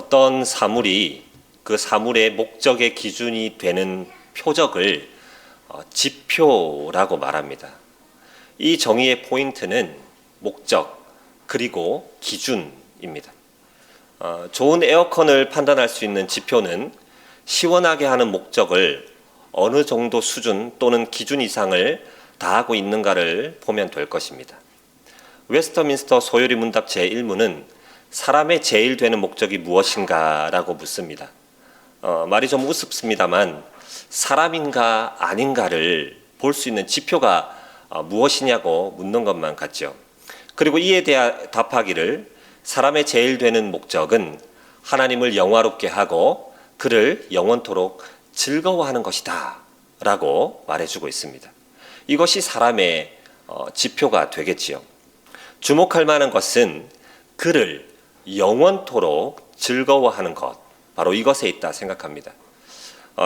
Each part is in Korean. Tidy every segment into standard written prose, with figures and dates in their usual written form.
어떤 사물이 그 사물의 목적의 기준이 되는 표적을 지표라고 말합니다. 이 정의의 포인트는 목적 그리고 기준입니다. 좋은 에어컨을 판단할 수 있는 지표는 시원하게 하는 목적을 어느 정도 수준 또는 기준 이상을 다하고 있는가를 보면 될 것입니다. 웨스터민스터 소요리 문답 제1문은 사람의 제일 되는 목적이 무엇인가 라고 묻습니다. 말이 좀 우습습니다만 사람인가 아닌가를 볼 수 있는 지표가 무엇이냐고 묻는 것만 같죠. 그리고 이에 대해 답하기를 사람의 제일 되는 목적은 하나님을 영화롭게 하고 그를 영원토록 즐거워하는 것이다 라고 말해주고 있습니다. 이것이 사람의 지표가 되겠지요. 주목할 만한 것은 그를 영원토록 즐거워하는 것, 바로 이것에 있다 생각합니다.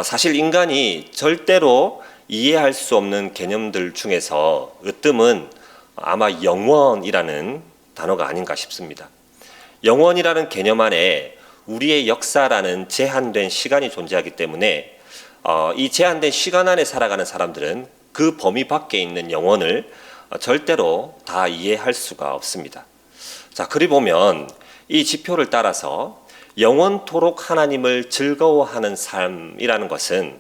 사실 인간이 절대로 이해할 수 없는 개념들 중에서 으뜸은 아마 영원이라는 단어가 아닌가 싶습니다. 영원이라는 개념 안에 우리의 역사라는 제한된 시간이 존재하기 때문에 이 제한된 시간 안에 살아가는 사람들은 그 범위 밖에 있는 영원을 절대로 다 이해할 수가 없습니다. 자, 그리 보면 이 지표를 따라서 영원토록 하나님을 즐거워하는 삶이라는 것은,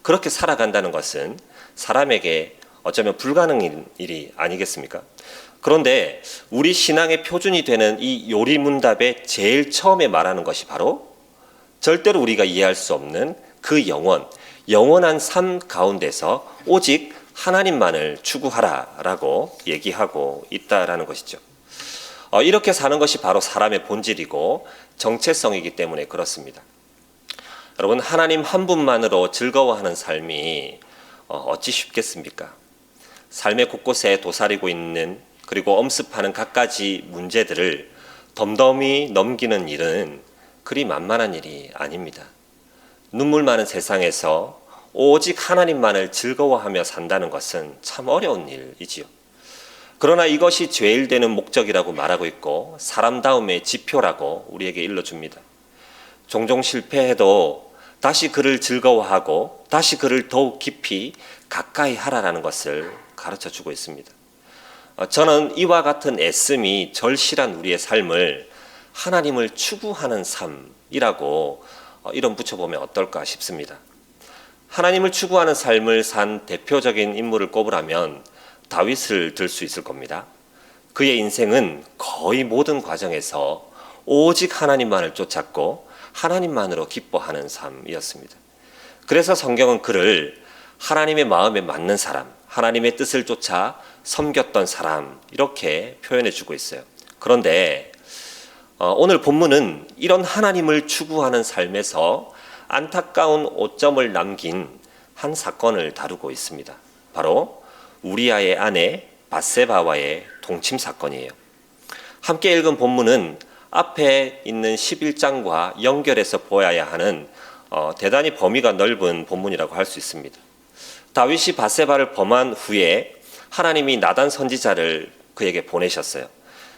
그렇게 살아간다는 것은 사람에게 어쩌면 불가능한 일이 아니겠습니까? 그런데 우리 신앙의 표준이 되는 이 요리문답의 제일 처음에 말하는 것이 바로 절대로 우리가 이해할 수 없는 그 영원한 삶 가운데서 오직 하나님만을 추구하라라고 얘기하고 있다라는 것이죠. 이렇게 사는 것이 바로 사람의 본질이고 정체성이기 때문에 그렇습니다. 여러분, 하나님 한 분만으로 즐거워하는 삶이 어찌 쉽겠습니까? 삶의 곳곳에 도사리고 있는, 그리고 엄습하는 갖가지 문제들을 덤덤히 넘기는 일은 그리 만만한 일이 아닙니다. 눈물 많은 세상에서 오직 하나님만을 즐거워하며 산다는 것은 참 어려운 일이지요. 그러나 이것이 제일 되는 목적이라고 말하고 있고 사람다움의 지표라고 우리에게 일러줍니다. 종종 실패해도 다시 그를 즐거워하고 다시 그를 더욱 깊이 가까이 하라라는 것을 가르쳐주고 있습니다. 저는 이와 같은 애씀이 절실한 우리의 삶을 하나님을 추구하는 삶이라고 이름 붙여보면 어떨까 싶습니다. 하나님을 추구하는 삶을 산 대표적인 인물을 꼽으라면 다윗을 들 수 있을 겁니다. 그의 인생은 거의 모든 과정에서 오직 하나님만을 쫓았고 하나님만으로 기뻐하는 삶이었습니다. 그래서 성경은 그를 하나님의 마음에 맞는 사람, 하나님의 뜻을 쫓아 섬겼던 사람, 이렇게 표현해 주고 있어요. 그런데 오늘 본문은 이런 하나님을 추구하는 삶에서 안타까운 오점을 남긴 한 사건을 다루고 있습니다. 바로 우리아의 아내 밧세바와의 동침 사건이에요. 함께 읽은 본문은 앞에 있는 11장과 연결해서 보아야 하는 대단히 범위가 넓은 본문이라고 할 수 있습니다. 다윗이 밧세바를 범한 후에 하나님이 나단 선지자를 그에게 보내셨어요.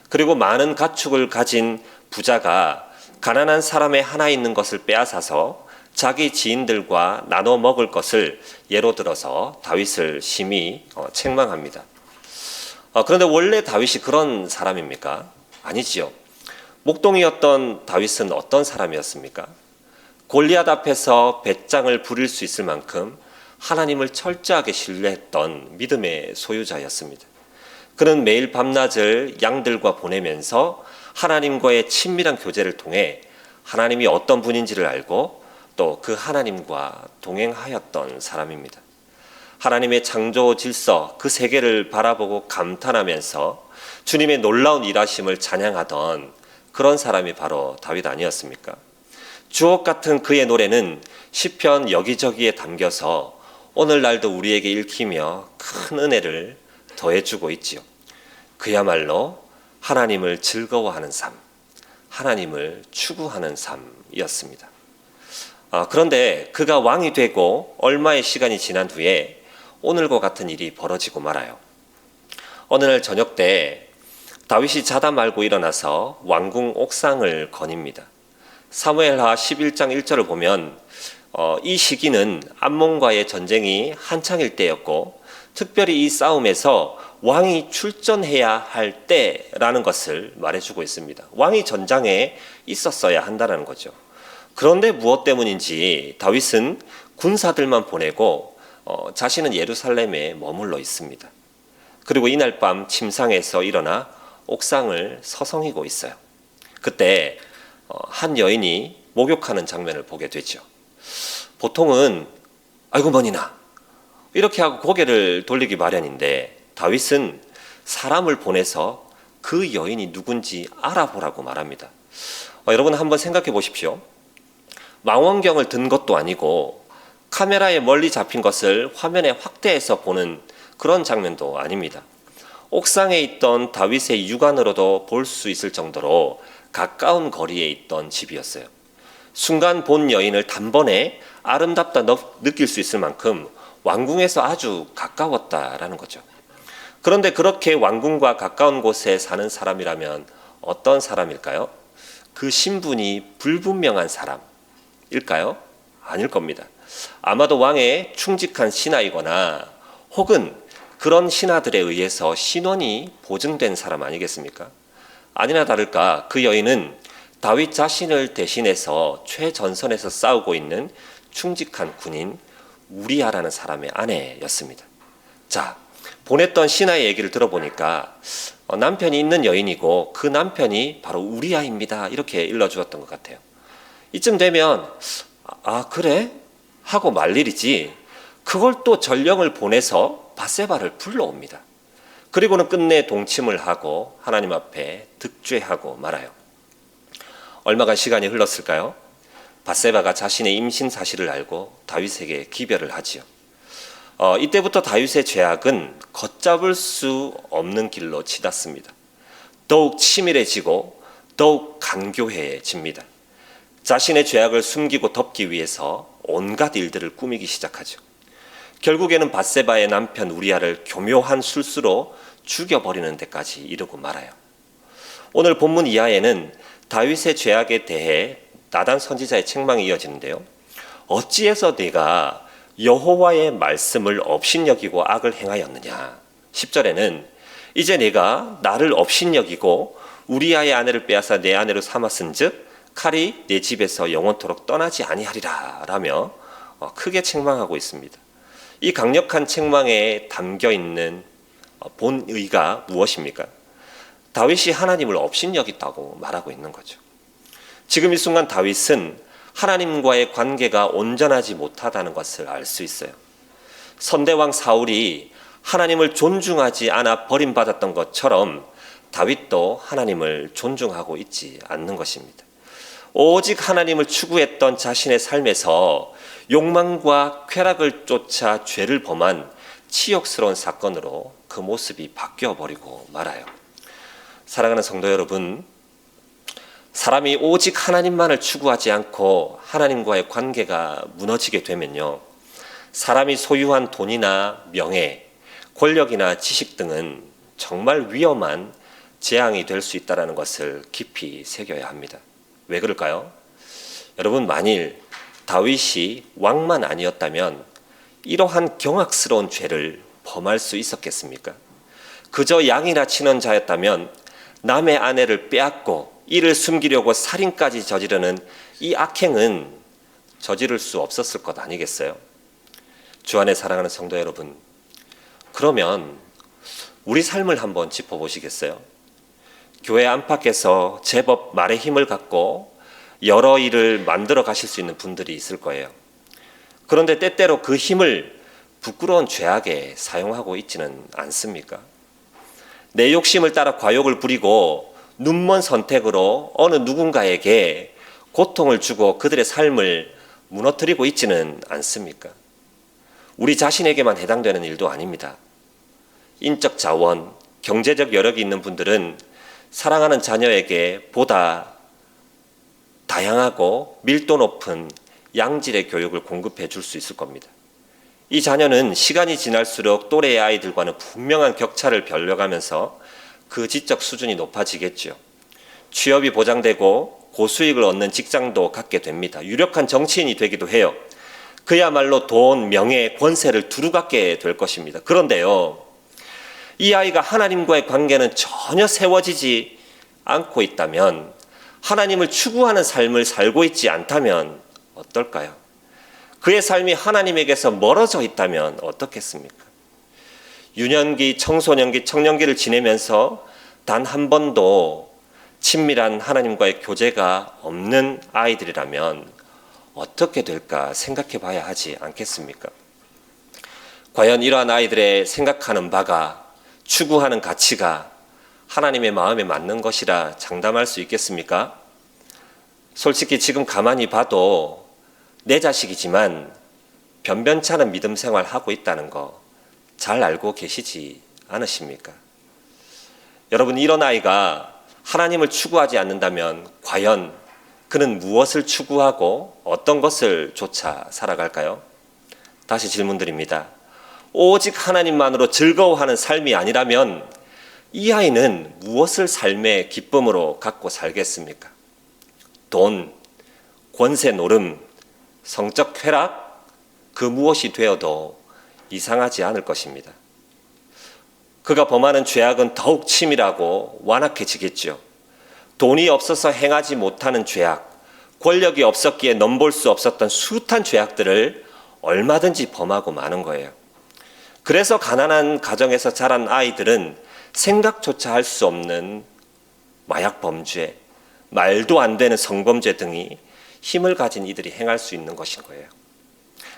그리고 많은 가축을 가진 부자가 가난한 사람의 하나 있는 것을 빼앗아서 자기 지인들과 나눠 먹을 것을 예로 들어서 다윗을 심히 책망합니다. 그런데 원래 다윗이 그런 사람입니까? 아니지요. 목동이었던 다윗은 어떤 사람이었습니까? 골리앗 앞에서 배짱을 부릴 수 있을 만큼 하나님을 철저하게 신뢰했던 믿음의 소유자였습니다. 그는 매일 밤낮을 양들과 보내면서 하나님과의 친밀한 교제를 통해 하나님이 어떤 분인지를 알고 또 그 하나님과 동행하였던 사람입니다. 하나님의 창조 질서, 그 세계를 바라보고 감탄하면서 주님의 놀라운 일하심을 찬양하던 그런 사람이 바로 다윗 아니었습니까? 주옥 같은 그의 노래는 시편 여기저기에 담겨서 오늘날도 우리에게 읽히며 큰 은혜를 더해주고 있지요. 그야말로 하나님을 즐거워하는 삶, 하나님을 추구하는 삶이었습니다. 그런데 그가 왕이 되고 얼마의 시간이 지난 후에 오늘과 같은 일이 벌어지고 말아요. 어느 날 저녁 때 다윗이 자다 말고 일어나서 왕궁 옥상을 거닙니다. 사무엘하 11장 1절을 보면 이 시기는 암몬과의 전쟁이 한창일 때였고 특별히 이 싸움에서 왕이 출전해야 할 때라는 것을 말해주고 있습니다. 왕이 전장에 있었어야 한다는 거죠. 그런데 무엇 때문인지 다윗은 군사들만 보내고 자신은 예루살렘에 머물러 있습니다. 그리고 이날 밤 침상에서 일어나 옥상을 서성이고 있어요. 그때 한 여인이 목욕하는 장면을 보게 되죠. 보통은 아이고 머니나 이렇게 하고 고개를 돌리기 마련인데 다윗은 사람을 보내서 그 여인이 누군지 알아보라고 말합니다. 여러분 한번 생각해 보십시오. 망원경을 든 것도 아니고 카메라에 멀리 잡힌 것을 화면에 확대해서 보는 그런 장면도 아닙니다. 옥상에 있던 다윗의 육안으로도 볼 수 있을 정도로 가까운 거리에 있던 집이었어요. 순간 본 여인을 단번에 아름답다 느낄 수 있을 만큼 왕궁에서 아주 가까웠다라는 거죠. 그런데 그렇게 왕궁과 가까운 곳에 사는 사람이라면 어떤 사람일까요? 그 신분이 불분명한 사람일까요? 아닐 겁니다. 아마도 왕의 충직한 신하이거나 혹은 그런 신하들에 의해서 신원이 보증된 사람 아니겠습니까? 아니나 다를까 그 여인은 다윗 자신을 대신해서 최전선에서 싸우고 있는 충직한 군인 우리아라는 사람의 아내였습니다. 자, 보냈던 신하의 얘기를 들어보니까 남편이 있는 여인이고 그 남편이 바로 우리아입니다. 이렇게 일러주었던 것 같아요. 이쯤 되면 그래? 하고 말 일이지 그걸 또 전령을 보내서 밧세바를 불러옵니다. 그리고는 끝내 동침을 하고 하나님 앞에 득죄하고 말아요. 얼마간 시간이 흘렀을까요? 밧세바가 자신의 임신 사실을 알고 다윗에게 기별을 하지요. 이때부터 다윗의 죄악은 걷잡을 수 없는 길로 치닫습니다. 더욱 치밀해지고 더욱 간교해집니다. 자신의 죄악을 숨기고 덮기 위해서 온갖 일들을 꾸미기 시작하죠. 결국에는 밧세바의 남편 우리아를 교묘한 술수로 죽여버리는 데까지 이르고 말아요. 오늘 본문 이하에는 다윗의 죄악에 대해 나단 선지자의 책망이 이어지는데요. 어찌해서 네가 여호와의 말씀을 업신여기고 악을 행하였느냐. 10절에는 이제 네가 나를 업신여기고 우리아의 아내를 빼앗아 내 아내로 삼았은즉 칼이 내 집에서 영원토록 떠나지 아니하리라 라며 크게 책망하고 있습니다. 이 강력한 책망에 담겨 있는 본의가 무엇입니까? 다윗이 하나님을 업신여겼다고 말하고 있는 거죠. 지금 이 순간 다윗은 하나님과의 관계가 온전하지 못하다는 것을 알 수 있어요. 선대왕 사울이 하나님을 존중하지 않아 버림받았던 것처럼 다윗도 하나님을 존중하고 있지 않는 것입니다. 오직 하나님을 추구했던 자신의 삶에서 욕망과 쾌락을 쫓아 죄를 범한 치욕스러운 사건으로 그 모습이 바뀌어버리고 말아요. 사랑하는 성도 여러분, 사람이 오직 하나님만을 추구하지 않고 하나님과의 관계가 무너지게 되면요, 사람이 소유한 돈이나 명예, 권력이나 지식 등은 정말 위험한 재앙이 될 수 있다는 것을 깊이 새겨야 합니다. 왜 그럴까요? 여러분, 만일 다윗이 왕만 아니었다면 이러한 경악스러운 죄를 범할 수 있었겠습니까? 그저 양이나 치는 자였다면 남의 아내를 빼앗고 이를 숨기려고 살인까지 저지르는 이 악행은 저지를 수 없었을 것 아니겠어요? 주 안에 사랑하는 성도 여러분, 그러면 우리 삶을 한번 짚어보시겠어요? 교회 안팎에서 제법 말의 힘을 갖고 여러 일을 만들어 가실 수 있는 분들이 있을 거예요. 그런데 때때로 그 힘을 부끄러운 죄악에 사용하고 있지는 않습니까? 내 욕심을 따라 과욕을 부리고 눈먼 선택으로 어느 누군가에게 고통을 주고 그들의 삶을 무너뜨리고 있지는 않습니까? 우리 자신에게만 해당되는 일도 아닙니다. 인적 자원, 경제적 여력이 있는 분들은 사랑하는 자녀에게 보다 다양하고 밀도 높은 양질의 교육을 공급해 줄 수 있을 겁니다. 이 자녀는 시간이 지날수록 또래의 아이들과는 분명한 격차를 벌려가면서 그 지적 수준이 높아지겠죠. 취업이 보장되고 고수익을 얻는 직장도 갖게 됩니다. 유력한 정치인이 되기도 해요. 그야말로 돈, 명예, 권세를 두루 갖게 될 것입니다. 그런데요, 이 아이가 하나님과의 관계는 전혀 세워지지 않고 있다면, 하나님을 추구하는 삶을 살고 있지 않다면 어떨까요? 그의 삶이 하나님에게서 멀어져 있다면 어떻겠습니까? 유년기, 청소년기, 청년기를 지내면서 단 한 번도 친밀한 하나님과의 교제가 없는 아이들이라면 어떻게 될까 생각해 봐야 하지 않겠습니까? 과연 이러한 아이들의 생각하는 바가, 추구하는 가치가 하나님의 마음에 맞는 것이라 장담할 수 있겠습니까? 솔직히 지금 가만히 봐도 내 자식이지만 변변치 않은 믿음 생활 하고 있다는 거 잘 알고 계시지 않으십니까? 여러분, 이런 아이가 하나님을 추구하지 않는다면 과연 그는 무엇을 추구하고 어떤 것을 쫓아 살아갈까요? 다시 질문드립니다. 오직 하나님만으로 즐거워하는 삶이 아니라면 이 아이는 무엇을 삶의 기쁨으로 갖고 살겠습니까? 돈, 권세 노름, 성적 쾌락, 그 무엇이 되어도 이상하지 않을 것입니다. 그가 범하는 죄악은 더욱 치밀하고 완악해지겠죠. 돈이 없어서 행하지 못하는 죄악, 권력이 없었기에 넘볼 수 없었던 숱한 죄악들을 얼마든지 범하고 마는 거예요. 그래서 가난한 가정에서 자란 아이들은 생각조차 할 수 없는 마약 범죄, 말도 안 되는 성범죄 등이 힘을 가진 이들이 행할 수 있는 것인 거예요.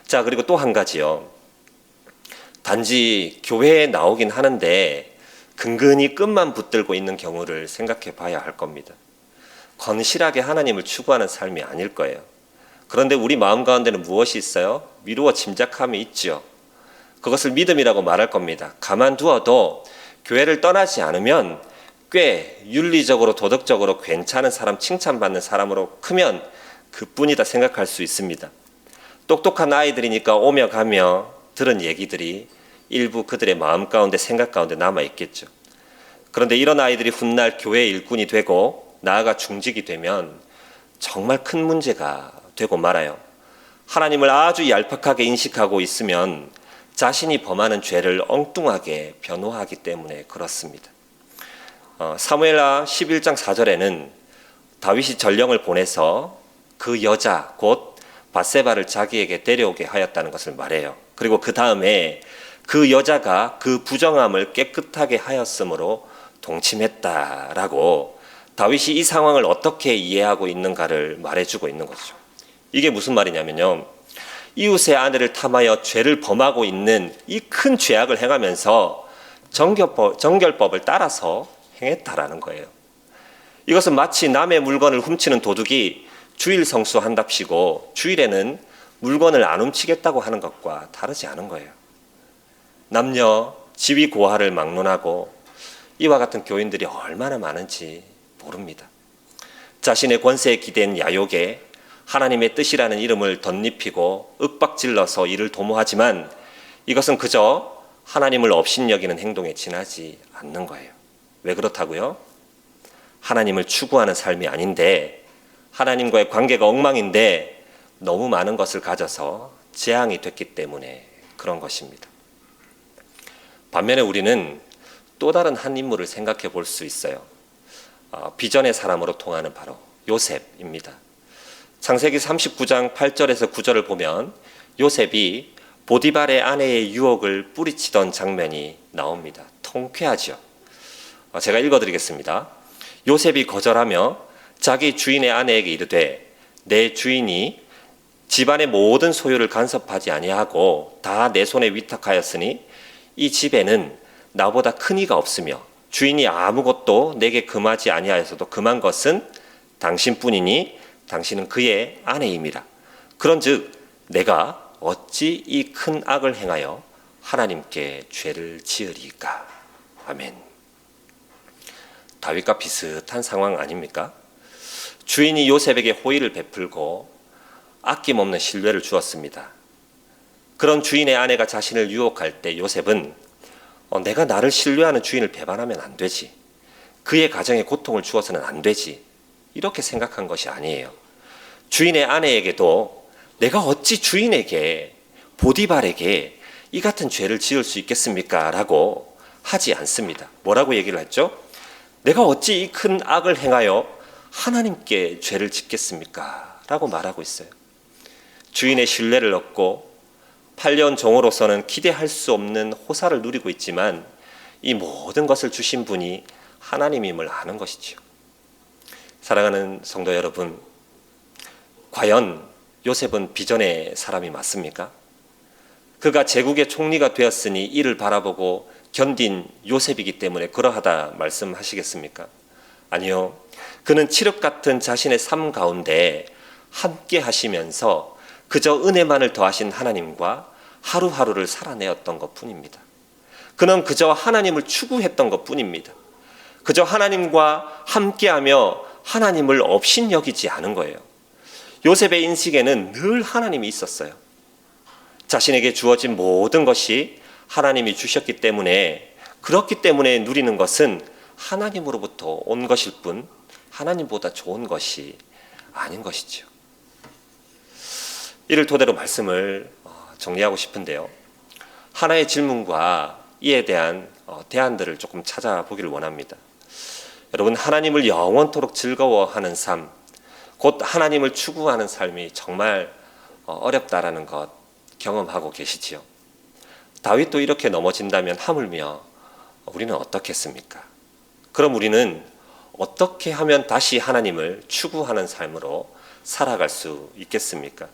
자, 그리고 또 한 가지요. 단지 교회에 나오긴 하는데 근근히 끝만 붙들고 있는 경우를 생각해 봐야 할 겁니다. 건실하게 하나님을 추구하는 삶이 아닐 거예요. 그런데 우리 마음 가운데는 무엇이 있어요? 미루어 짐작함이 있죠. 그것을 믿음이라고 말할 겁니다. 가만두어도 교회를 떠나지 않으면 꽤 윤리적으로 도덕적으로 괜찮은 사람, 칭찬받는 사람으로 크면 그뿐이다 생각할 수 있습니다. 똑똑한 아이들이니까 오며 가며 들은 얘기들이 일부 그들의 마음 가운데, 생각 가운데 남아있겠죠. 그런데 이런 아이들이 훗날 교회의 일꾼이 되고 나아가 중직이 되면 정말 큰 문제가 되고 말아요. 하나님을 아주 얄팍하게 인식하고 있으면 자신이 범하는 죄를 엉뚱하게 변호하기 때문에 그렇습니다. 사무엘하 11장 4절에는 다윗이 전령을 보내서 그 여자 곧 밧세바를 자기에게 데려오게 하였다는 것을 말해요. 그리고 그 다음에 그 여자가 그 부정함을 깨끗하게 하였으므로 동침했다라고 다윗이 이 상황을 어떻게 이해하고 있는가를 말해주고 있는 거죠. 이게 무슨 말이냐면요, 이웃의 아내를 탐하여 죄를 범하고 있는 이 큰 죄악을 행하면서 정결법을 따라서 행했다라는 거예요. 이것은 마치 남의 물건을 훔치는 도둑이 주일 성수한답시고 주일에는 물건을 안 훔치겠다고 하는 것과 다르지 않은 거예요. 남녀 지위 고하를 막론하고 이와 같은 교인들이 얼마나 많은지 모릅니다. 자신의 권세에 기댄 야욕에 하나님의 뜻이라는 이름을 덧입히고 윽박질러서 이를 도모하지만 이것은 그저 하나님을 업신여기는 행동에 지나지 않는 거예요. 왜 그렇다고요? 하나님을 추구하는 삶이 아닌데, 하나님과의 관계가 엉망인데 너무 많은 것을 가져서 재앙이 됐기 때문에 그런 것입니다. 반면에 우리는 또 다른 한 인물을 생각해 볼 수 있어요. 비전의 사람으로 통하는 바로 요셉입니다. 창세기 39장 8절에서 9절을 보면 요셉이 보디발의 아내의 유혹을 뿌리치던 장면이 나옵니다. 통쾌하죠. 제가 읽어드리겠습니다. 요셉이 거절하며 자기 주인의 아내에게 이르되 내 주인이 집안의 모든 소유를 간섭하지 아니하고 다 내 손에 위탁하였으니 이 집에는 나보다 큰 이가 없으며 주인이 아무것도 내게 금하지 아니하여서도 금한 것은 당신뿐이니 당신은 그의 아내임이라. 그런즉 내가 어찌 이 큰 악을 행하여 하나님께 죄를 지으리까. 아멘. 다윗과 비슷한 상황 아닙니까? 주인이 요셉에게 호의를 베풀고 아낌없는 신뢰를 주었습니다. 그런 주인의 아내가 자신을 유혹할 때 요셉은 내가 나를 신뢰하는 주인을 배반하면 안 되지. 그의 가정에 고통을 주어서는 안 되지. 이렇게 생각한 것이 아니에요. 주인의 아내에게도 내가 어찌 주인에게, 보디발에게 이 같은 죄를 지을 수 있겠습니까? 라고 하지 않습니다. 뭐라고 얘기를 했죠? 내가 어찌 이 큰 악을 행하여 하나님께 죄를 짓겠습니까? 라고 말하고 있어요. 주인의 신뢰를 얻고 팔려온 종으로서는 기대할 수 없는 호사를 누리고 있지만 이 모든 것을 주신 분이 하나님임을 아는 것이지요. 사랑하는 성도 여러분, 과연 요셉은 비전의 사람이 맞습니까? 그가 제국의 총리가 되었으니 이를 바라보고 견딘 요셉이기 때문에 그러하다 말씀하시겠습니까? 아니요. 그는 칠흑 같은 자신의 삶 가운데 함께 하시면서 그저 은혜만을 더하신 하나님과 하루하루를 살아내었던 것 뿐입니다. 그는 그저 하나님을 추구했던 것 뿐입니다. 그저 하나님과 함께하며 하나님을 업신여기지 않은 거예요. 요셉의 인식에는 늘 하나님이 있었어요. 자신에게 주어진 모든 것이 하나님이 주셨기 때문에, 그렇기 때문에 누리는 것은 하나님으로부터 온 것일 뿐 하나님보다 좋은 것이 아닌 것이죠. 이를 토대로 말씀을 정리하고 싶은데요. 하나의 질문과 이에 대한 대안들을 조금 찾아보기를 원합니다. 여러분, 하나님을 영원토록 즐거워하는 삶, 곧 하나님을 추구하는 삶이 정말 어렵다라는 것 경험하고 계시지요. 다윗도 이렇게 넘어진다면 하물며 우리는 어떻겠습니까? 그럼 우리는 어떻게 하면 다시 하나님을 추구하는 삶으로 살아갈 수 있겠습니까?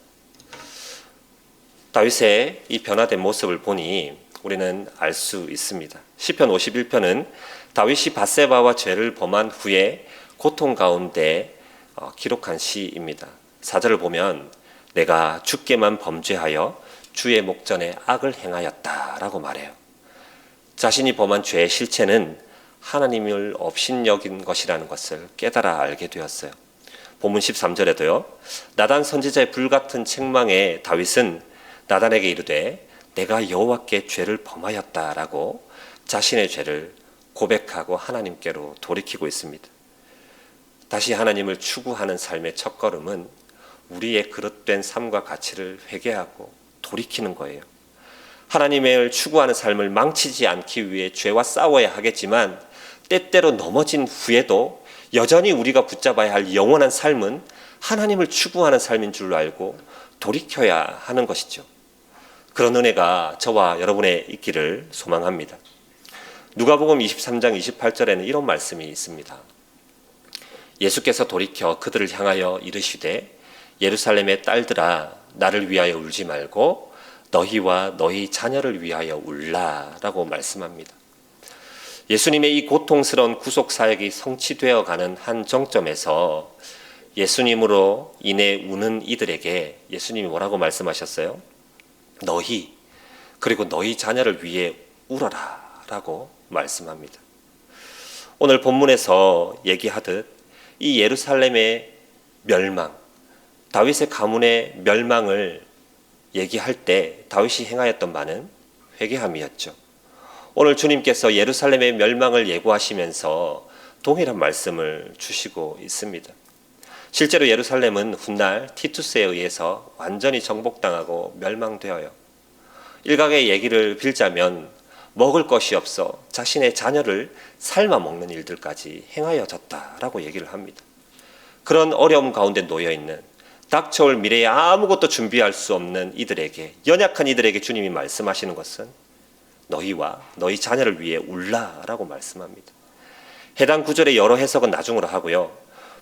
다윗의 이 변화된 모습을 보니 우리는 알 수 있습니다. 시편 51편은 다윗이 밧세바와 죄를 범한 후에 고통 가운데 기록한 시입니다. 4절을 보면 내가 주께만 범죄하여 주의 목전에 악을 행하였다라고 말해요. 자신이 범한 죄의 실체는 하나님을 업신여긴 것이라는 것을 깨달아 알게 되었어요. 본문 13절에도요. 나단 선지자의 불같은 책망에 다윗은 나단에게 이르되 내가 여호와께 죄를 범하였다라고 자신의 죄를 고백하고 하나님께로 돌이키고 있습니다. 다시 하나님을 추구하는 삶의 첫걸음은 우리의 그릇된 삶과 가치를 회개하고 돌이키는 거예요. 하나님을 추구하는 삶을 망치지 않기 위해 죄와 싸워야 하겠지만 때때로 넘어진 후에도 여전히 우리가 붙잡아야 할 영원한 삶은 하나님을 추구하는 삶인 줄 알고 돌이켜야 하는 것이죠. 그런 은혜가 저와 여러분의 있기를 소망합니다. 누가복음 23장 28절에는 이런 말씀이 있습니다. 예수께서 돌이켜 그들을 향하여 이르시되 예루살렘의 딸들아 나를 위하여 울지 말고 너희와 너희 자녀를 위하여 울라라고 말씀합니다. 예수님의 이 고통스러운 구속 사역이 성취되어 가는 한 정점에서 예수님으로 인해 우는 이들에게 예수님이 뭐라고 말씀하셨어요? 너희 그리고 너희 자녀를 위해 울어라 라고 말씀합니다. 오늘 본문에서 얘기하듯 이 예루살렘의 멸망, 다윗의 가문의 멸망을 얘기할 때 다윗이 행하였던 바는 회개함이었죠. 오늘 주님께서 예루살렘의 멸망을 예고하시면서 동일한 말씀을 주시고 있습니다. 실제로 예루살렘은 훗날 티투스에 의해서 완전히 정복당하고 멸망되어요. 일각의 얘기를 빌자면 먹을 것이 없어 자신의 자녀를 삶아 먹는 일들까지 행하여졌다라고 얘기를 합니다. 그런 어려움 가운데 놓여있는 닥쳐올 미래에 아무것도 준비할 수 없는 이들에게, 연약한 이들에게 주님이 말씀하시는 것은 너희와 너희 자녀를 위해 울라라고 말씀합니다. 해당 구절의 여러 해석은 나중으로 하고요.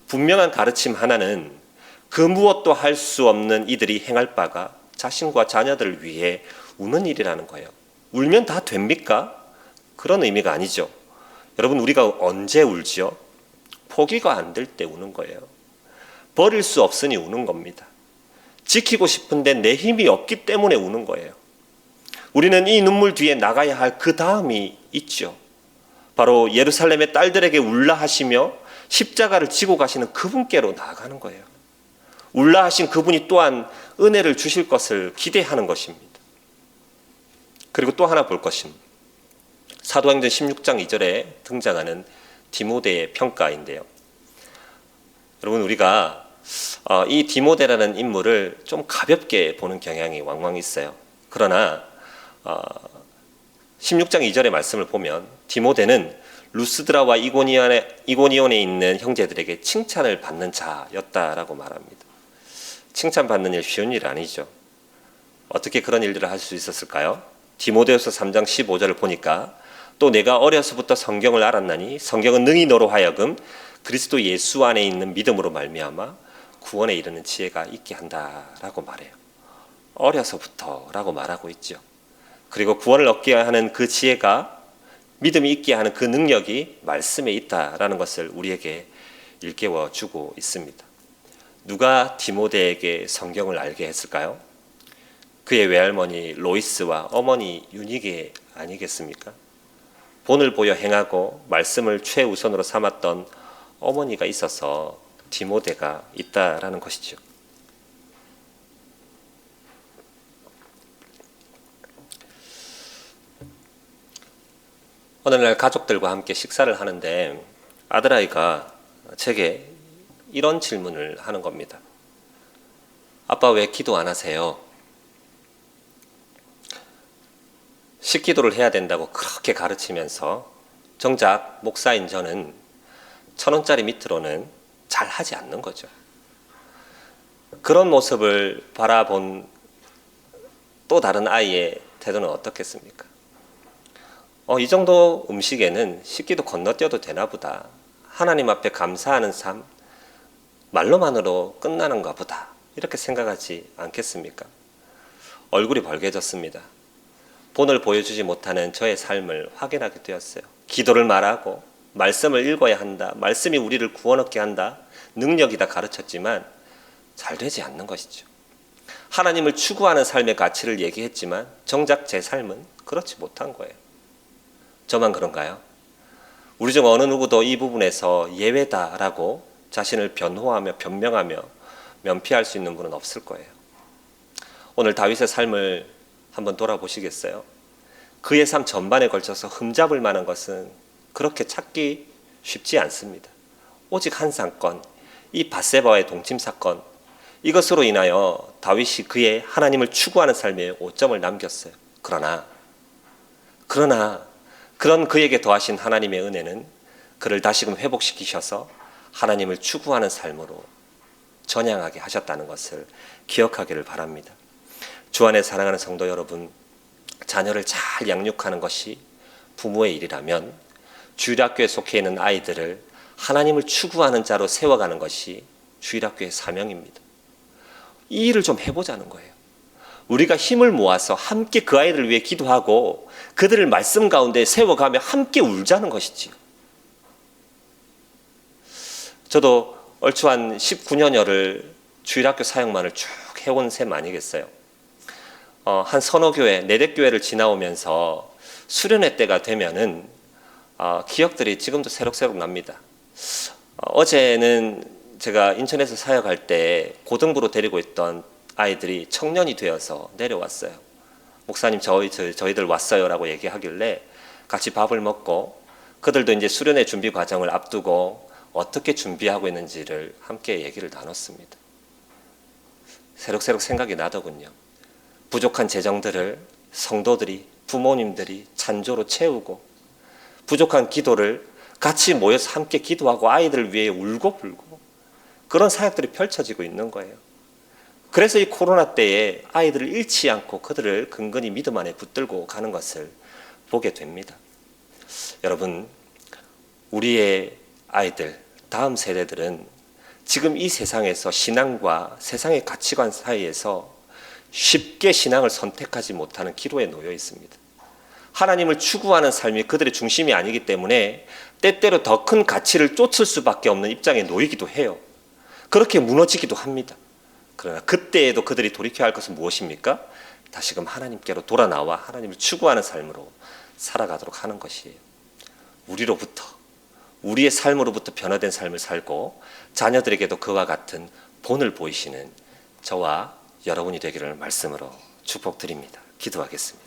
분명한 가르침 하나는 그 무엇도 할 수 없는 이들이 행할 바가 자신과 자녀들을 위해 우는 일이라는 거예요. 울면 다 됩니까? 그런 의미가 아니죠. 여러분, 우리가 언제 울지요? 포기가 안 될 때 우는 거예요. 버릴 수 없으니 우는 겁니다. 지키고 싶은데 내 힘이 없기 때문에 우는 거예요. 우리는 이 눈물 뒤에 나가야 할 그 다음이 있죠. 바로 예루살렘의 딸들에게 울라 하시며 십자가를 지고 가시는 그분께로 나아가는 거예요. 울라 하신 그분이 또한 은혜를 주실 것을 기대하는 것입니다. 그리고 또 하나 볼 것입니다. 사도행전 16장 2절에 등장하는 디모데의 평가인데요. 여러분, 우리가 이 디모데라는 인물을 좀 가볍게 보는 경향이 왕왕 있어요. 그러나 16장 2절의 말씀을 보면 디모데는 루스드라와 이고니온에 있는 형제들에게 칭찬을 받는 자였다라고 말합니다. 칭찬받는 일 쉬운 일 아니죠. 어떻게 그런 일들을 할 수 있었을까요? 디모데후서 3장 15절을 보니까 또 내가 어려서부터 성경을 알았나니 성경은 능히 너로 하여금 그리스도 예수 안에 있는 믿음으로 말미암아 구원에 이르는 지혜가 있게 한다라고 말해요. 어려서부터라고 말하고 있죠. 그리고 구원을 얻게 하는 그 지혜가, 믿음이 있게 하는 그 능력이 말씀에 있다라는 것을 우리에게 일깨워 주고 있습니다. 누가 디모데에게 성경을 알게 했을까요? 그의 외할머니 로이스와 어머니 유니게 아니겠습니까? 본을 보여 행하고 말씀을 최우선으로 삼았던 어머니가 있어서 디모데가 있다라는 것이죠. 어느 날 가족들과 함께 식사를 하는데 아들아이가 제게 이런 질문을 하는 겁니다. 아빠, 왜 기도 안 하세요? 식기도를 해야 된다고 그렇게 가르치면서 정작 목사인 저는 1,000원짜리 밑으로는 잘 하지 않는 거죠. 그런 모습을 바라본 또 다른 아이의 태도는 어떻겠습니까? 이 정도 음식에는 식기도 건너뛰어도 되나 보다. 하나님 앞에 감사하는 삶, 말로만으로 끝나는가 보다. 이렇게 생각하지 않겠습니까? 얼굴이 벌개졌습니다. 본을 보여주지 못하는 저의 삶을 확인하게 되었어요. 기도를 말하고 말씀을 읽어야 한다. 말씀이 우리를 구원 얻게 한다. 능력이다 가르쳤지만 잘 되지 않는 것이죠. 하나님을 추구하는 삶의 가치를 얘기했지만 정작 제 삶은 그렇지 못한 거예요. 저만 그런가요? 우리 중 어느 누구도 이 부분에서 예외다라고 자신을 변호하며 변명하며 면피할 수 있는 분은 없을 거예요. 오늘 다윗의 삶을 한번 돌아보시겠어요? 그의 삶 전반에 걸쳐서 흠잡을 만한 것은 그렇게 찾기 쉽지 않습니다. 오직 한 사건, 이 밧세바와의 동침 사건, 이것으로 인하여 다윗이 그의 하나님을 추구하는 삶에 오점을 남겼어요. 그러나 그런 그에게 더하신 하나님의 은혜는 그를 다시금 회복시키셔서 하나님을 추구하는 삶으로 전향하게 하셨다는 것을 기억하기를 바랍니다. 주 안에 사랑하는 성도 여러분, 자녀를 잘 양육하는 것이 부모의 일이라면 주일학교에 속해 있는 아이들을 하나님을 추구하는 자로 세워가는 것이 주일학교의 사명입니다. 이 일을 좀 해보자는 거예요. 우리가 힘을 모아서 함께 그 아이들을 위해 기도하고 그들을 말씀 가운데 세워가며 함께 울자는 것이지요. 저도 얼추 한 19년여를 주일학교 사역만을 쭉 해온 셈 아니겠어요. 한 서너 교회, 네댓 교회를 지나오면서 수련회 때가 되면은 기억들이 지금도 새록새록 납니다. 어제는 제가 인천에서 사역할 때 고등부로 데리고 있던 아이들이 청년이 되어서 내려왔어요. 목사님, 저희들 왔어요라고 얘기하길래 같이 밥을 먹고 그들도 이제 수련회 준비 과정을 앞두고 어떻게 준비하고 있는지를 함께 얘기를 나눴습니다. 새록새록 생각이 나더군요. 부족한 재정들을 성도들이, 부모님들이 찬조로 채우고 부족한 기도를 같이 모여서 함께 기도하고 아이들을 위해 울고불고 그런 사역들이 펼쳐지고 있는 거예요. 그래서 이 코로나 때에 아이들을 잃지 않고 그들을 근근히 믿음 안에 붙들고 가는 것을 보게 됩니다. 여러분, 우리의 아이들, 다음 세대들은 지금 이 세상에서 신앙과 세상의 가치관 사이에서 쉽게 신앙을 선택하지 못하는 기로에 놓여 있습니다. 하나님을 추구하는 삶이 그들의 중심이 아니기 때문에 때때로 더 큰 가치를 쫓을 수밖에 없는 입장에 놓이기도 해요. 그렇게 무너지기도 합니다. 그러나 그때에도 그들이 돌이켜야 할 것은 무엇입니까? 다시금 하나님께로 돌아 나와 하나님을 추구하는 삶으로 살아가도록 하는 것이에요. 우리로부터, 우리의 삶으로부터 변화된 삶을 살고 자녀들에게도 그와 같은 본을 보이시는 저와 여러분이 되기를 말씀으로 축복드립니다. 기도하겠습니다.